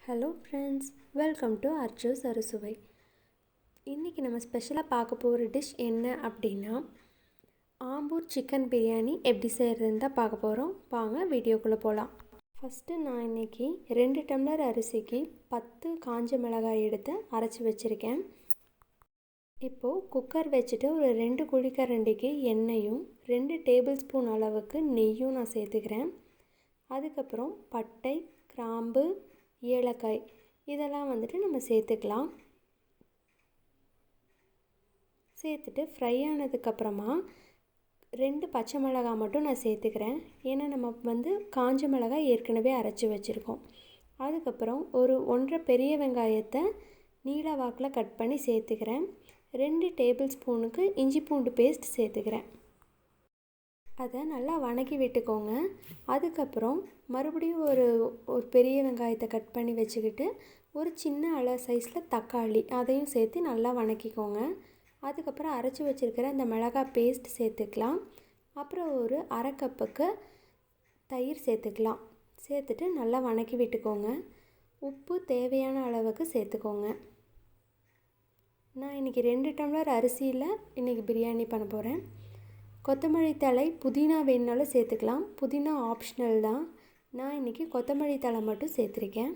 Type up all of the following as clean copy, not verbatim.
Hello friends, welcome to Archu's Arusuvai. இன்றைக்கி நம்ம ஸ்பெஷலாக பார்க்க போகிற டிஷ் என்ன அப்படின்னா ஆம்பூர் சிக்கன் பிரியாணி எப்படி செய்கிறதுன்னு தான் பார்க்க போகிறோம். வாங்க வீடியோக்குள்ளே போகலாம். ஃபஸ்ட்டு நான் இன்றைக்கி 2 டம்ளர் அரிசிக்கு 10 காஞ்ச மிளகாய் எடுத்து அரைச்சி வச்சுருக்கேன். இப்போது குக்கர் வச்சுட்டு ஒரு 2 குழிக்கரண்டிக்கு எண்ணெயும் 2 டேபிள் ஸ்பூன் அளவுக்கு நெய்யும் நான் சேர்த்துக்கிறேன். அதுக்கப்புறம் பட்டை, கிராம்பு, ஏலக்காய் இதெல்லாம் நம்ம சேர்த்துக்கலாம். சேர்த்துட்டு ஃப்ரை ஆனதுக்கப்புறமா 2 பச்சை மிளகாய் மட்டும் நான் சேர்த்துக்கிறேன். ஏன்னா நம்ம காஞ்ச மிளகாய் ஏற்கனவே அரைச்சி வச்சுருக்கோம். அதுக்கப்புறம் ஒரு 1.5 பெரிய வெங்காயத்தை நீல வாக்கில் கட் பண்ணி சேர்த்துக்கிறேன். 2 டேபிள் ஸ்பூனுக்கு இஞ்சி பூண்டு பேஸ்ட் சேர்த்துக்கிறேன். அதை நல்லா வணக்கி விட்டுக்கோங்க. அதுக்கப்புறம் மறுபடியும் ஒரு பெரிய வெங்காயத்தை கட் பண்ணி வச்சுக்கிட்டு ஒரு சின்ன அளவு சைஸில் தக்காளி அதையும் சேர்த்து நல்லா வணக்கிக்கோங்க. அதுக்கப்புறம் அரைச்சி வச்சுருக்கிற அந்த மிளகாய் பேஸ்ட் சேர்த்துக்கலாம். அப்புறம் ஒரு அரை கப்புக்கு தயிர் சேர்த்துக்கலாம். சேர்த்துட்டு நல்லா வணக்கி விட்டுக்கோங்க. உப்பு தேவையான அளவுக்கு சேர்த்துக்கோங்க. நான் இன்றைக்கி 2 டம்ளர் அரிசியில் இன்றைக்கி பிரியாணி பண்ண போகிறேன். கொத்தமல்லி தழை, புதினா வேணுனாலும் சேர்த்துக்கலாம். புதினா ஆப்ஷனல் தான். நான் இன்றைக்கி கொத்தமல்லி தழை மட்டும் சேர்த்துருக்கேன்.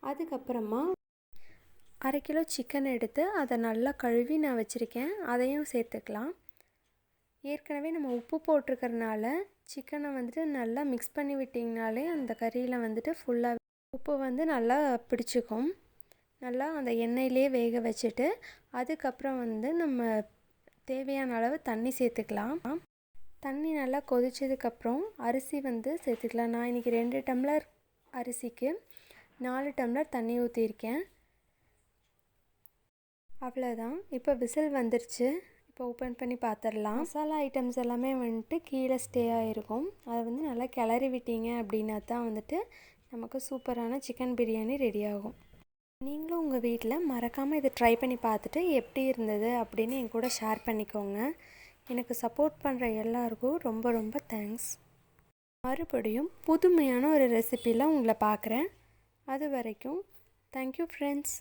அதுக்கப்புறமா 1/2 கிலோ சிக்கன் எடுத்து அதை நல்லா கழுவி நான் வச்சுருக்கேன். அதையும் சேர்த்துக்கலாம். ஏற்கனவே நம்ம உப்பு போட்டிருக்கறனால சிக்கனை நல்லா மிக்ஸ் பண்ணி விட்டிங்கனாலே அந்த கறியில் ஃபுல்லாக உப்பு நல்லா பிடிச்சிக்கும். நல்லா அந்த எண்ணெயிலே வேக வச்சுட்டு அதுக்கப்புறம் நம்ம தேவையான அளவு தண்ணி சேர்த்துக்கலாம். தண்ணி நல்லா கொதிச்சதுக்கப்புறம் அரிசி சேர்த்துக்கலாம். நான் இன்றைக்கி 2 டம்ளர் அரிசிக்கு 4 டம்ளர் தண்ணி ஊற்றிருக்கேன். அவ்வளோதான். இப்போ விசில் வந்துருச்சு. இப்போ ஓப்பன் பண்ணி பார்த்துடலாம். மசாலா ஐட்டம்ஸ் எல்லாமே கீழே ஸ்டே ஆகிருக்கும். அதை நல்லா கிளறி விட்டீங்க அப்படின்னா தான் நமக்கு சூப்பரான சிக்கன் பிரியாணி ரெடி ஆகும். நீங்களும் உங்கள் வீட்டில் மறக்காமல் இதை ட்ரை பண்ணி பார்த்துட்டு எப்படி இருந்தது அப்படின்னு என் கூட ஷேர் பண்ணிக்கோங்க. எனக்கு சப்போர்ட் பண்ணுற எல்லாருக்கும் ரொம்ப ரொம்ப தேங்க்ஸ். மறுபடியும் புதுமையான ஒரு ரெசிப்பியில் உங்களை பார்க்குறேன். அது வரைக்கும் தேங்க்யூ ஃப்ரெண்ட்ஸ்.